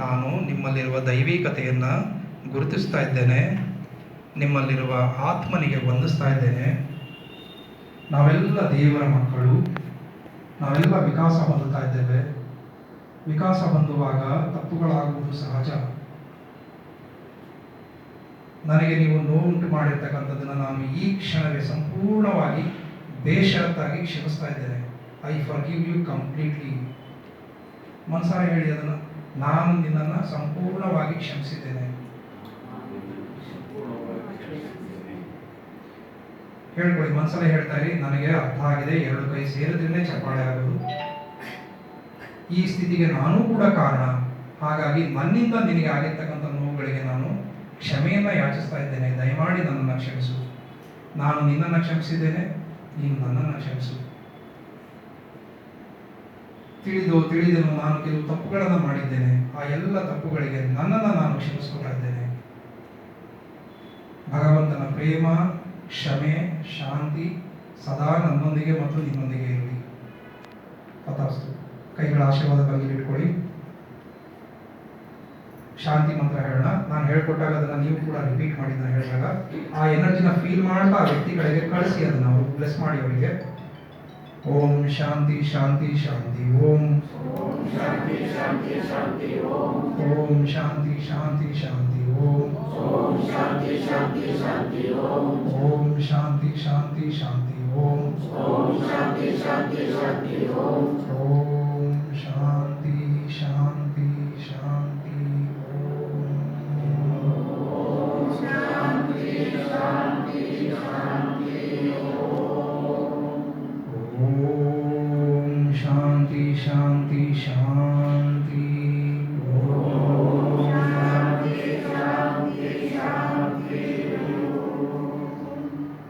ನಾನು ನಿಮ್ಮಲ್ಲಿರುವ ದೈವಿಕತೆಯನ್ನು ಗುರುತಿಸ್ತಾ ಇದ್ದೇನೆ, ನಿಮ್ಮಲ್ಲಿರುವ ಆತ್ಮನಿಗೆ ವಂದಿಸ್ತಾ ಇದ್ದೇನೆ. ನಾವೆಲ್ಲ ದೇವರ ಮಕ್ಕಳು, ನಾವೆಲ್ಲ ವಿಕಾಸ ಹೊಂದುತ್ತಾ ಇದ್ದೇವೆ. ವಿಕಾಸ ಹೊಂದುವಾಗ ತಪ್ಪುಗಳಾಗುವುದು ಸಹಜ. ನನಗೆ ನೀವು ನೋವುಂಟು ಮಾಡಿರ್ತಕ್ಕಂಥದ್ದನ್ನು ನಾನು ಈ ಕ್ಷಣವೇ ಸಂಪೂರ್ಣವಾಗಿ ಬೇಷರತ್ತಾಗಿ ಕ್ಷಮಿಸ್ತಾ ಇದ್ದೇನೆ. I forgive you completely. ಮನಸಾರೆ ಹೇಳಿ ಅದನ್ನು, ನಾನು ನಿನ್ನನ್ನು ಸಂಪೂರ್ಣವಾಗಿ ಕ್ಷಮಿಸಿದ್ದೇನೆ. ಹೇಳ್ಕೊಳ್ಳಿ, ಮನಸಲ್ಲೇ ಹೇಳ್ತಾ ಇರಿ, ನನಗೆ ಅರ್ಥ ಆಗಿದೆ, ಎರಡು ಕೈ ಸೇರಿದ್ರೇ ಚಪ್ಪಾಳೆ ಆಗೋದು. ಈ ಸ್ಥಿತಿಗೆ ನಾನೂ ಕೂಡ ಕಾರಣ. ಹಾಗಾಗಿ ನನ್ನಿಂದ ನಿನಗೆ ಆಗಿರ್ತಕ್ಕಂಥ ನೋವುಗಳಿಗೆ ನಾನು ಕ್ಷಮೆಯನ್ನು ಯಾಚಿಸ್ತಾ ಇದ್ದೇನೆ. ದಯಮಾಡಿ ನನ್ನನ್ನು ಕ್ಷಮಿಸು. ನಾನು ನಿನ್ನನ್ನು ಕ್ಷಮಿಸಿದ್ದೇನೆ, ನೀನು ನನ್ನನ್ನು ಕ್ಷಮಿಸು. ತಿಳಿದೆನೋ ನಾನು ಕೆಲವು ತಪ್ಪುಗಳನ್ನು ಮಾಡಿದ್ದೇನೆ. ಆ ಎಲ್ಲ ತಪ್ಪುಗಳಿಗೆ ನನ್ನನ್ನು ನಾನು ಕ್ಷಮಿಸ್ಕೊಳ್ತಾ ಇದ್ದೇನೆ. ಭಗವಂತನ ಪ್ರೇಮ, ಕ್ಷಮೆ, ಶಾಂತಿ ಸದಾ ನನ್ನೊಂದಿಗೆ ಮತ್ತು ನಿಮ್ಮೊಂದಿಗೆ ಇರಲಿ. ತಥಾಸ್ತು. ಕೈಗಳ ಆಶೀರ್ವಾದ ಬಗ್ಗೆ ಇಟ್ಕೊಳ್ಳಿ. ಶಾಂತಿ ಮಂತ್ರ ಹೇಳೋಣ. ನಾನು ಹೇಳ್ಕೊಟ್ಟಾಗ ಅದನ್ನು ನೀವು ಕೂಡ ರಿಪೀಟ್ ಮಾಡಿ. ನಾನು ಹೇಳಿದಾಗ ಆ ಎನರ್ಜಿನ ಫೀಲ್ ಮಾಡ್ತಾ ಆ ವ್ಯಕ್ತಿಗಳಿಗೆ ಕಳಿಸಿ, ಅದನ್ನು ಅವರು ಬ್ಲೆಸ್ ಮಾಡಿ ಅವರಿಗೆ. ಓಂ ಶಾಂತಿ ಶಾಂತಿ ಶಾಂತಿ. ಓಂ ಶಾಂತಿ ಶಾಂತಿ ಶಾಂತಿ. ಓಂ ಶಾಂತಿ ಶಾಂತಿ ಶಾಂತಿ. ಓಂ ಶಾಂತಿ ಶಾಂತಿ ಶಾಂತಿ. ಓಂ ಶಾಂತಿ ಶಾಂತಿ ಶಾಂತಿ. ಓಂ ಶಾಂತಿ ಶಾಂತಿ ಶಾಂತಿ. ಓಂ ಶಾಂತಿ ಶಾಂತಿ ಶಾಂತಿ. ಶಾಂತಿ ಶಾಂತಿ ಶಾಂತಿ.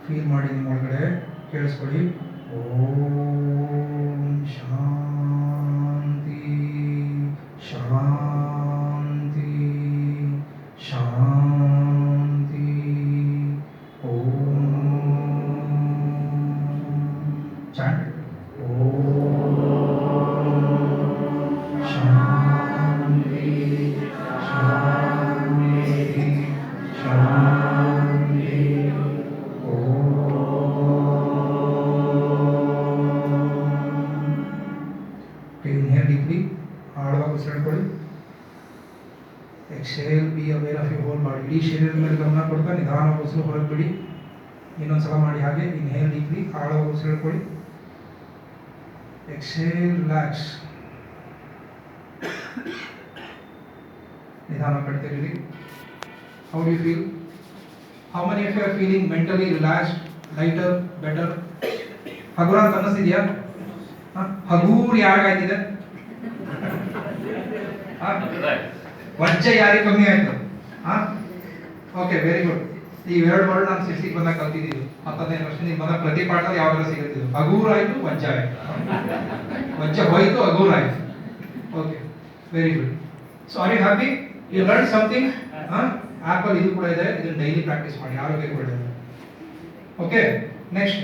ಫೀಲ್ ಮಾಡಿ, ನಿಮ್ಮ ಒಳಗಡೆ ಕೇಳಿಸ್ಕೊಳ್ಳಿ. ಓಂ ಶಾಂತಿ ಶಾಂತಿ ಶಾಂತಿ. ಓಂ ಚಾಂಟ್. ಆಳವಾಗಿ ಉಸಿರಾಡ್ಕೊಳ್ಳಿ. Exhale, be aware of your whole body. ಇಡೀ ಶರೀರದ ಮೇಲೆ ಗಮನ ಕೊಡ್ತಾ ನಿಧಾನವಾಗಿ ಉಸಿರು ಹೊರಗೆ ಬಿಡಿ. ಇನ್ನೊಂದ್ಸಲ ಮಾಡಿ ಹಾಗೆ. ಇನ್ಹೇಲ್ ಡೀಪ್ಲಿ, ಆಳವಾಗಿ ಉಸಿರಾಡ್ಕೊಳ್ಳಿ. Exhale, relax. ನಿಧಾನ ಕಟ್ತಿರಿ. How do you feel? How many of you are feeling mentally relaxed, lighter, better? ಹಗುರ ಅಂತ ಅನ್ನಿಸ್ತಿದ್ಯಾ? ಹಗೂರ್ ಯಾರಿಗಾಯ್ತಿದೆ? ವಜ್ಜ ಯಾರಿಗೆ ಕಮ್ಮಿ ಆಯ್ತು? Okay, very good. ಈ ಎರಡು ವರ್ಡ್ ನಾನು ಸಿಕ್ಸಿಗೆ ಬಂದಾಗ ಕಲ್ತಿದ್ದೀವಿ. 15 ವರ್ಷ ನಿಮ್ಮ ಬಂದಾಗ ಪ್ರತಿ ಪಾಠದಲ್ಲಿ ಯಾವಾಗ ಸಿಗುತ್ತಿದ್ದು. ಹಗೂರ್ ಆಯ್ತು, ವಜ್ಜ ಆಯ್ತು. ವಜ್ಜ ಹೋಯ್ತು, ಹಗೂರ್ ಆಯ್ತು. Okay, very good. So are you happy? You learn something. Apple ಇದು ಕೂಡ ಇದೆ, ಇದನ್ನು ಡೈಲಿ ಪ್ರಾಕ್ಟೀಸ್ ಮಾಡಿ, ಆರೋಗ್ಯಕ್ಕೆ ಒಳ್ಳೆಯದು. Okay, next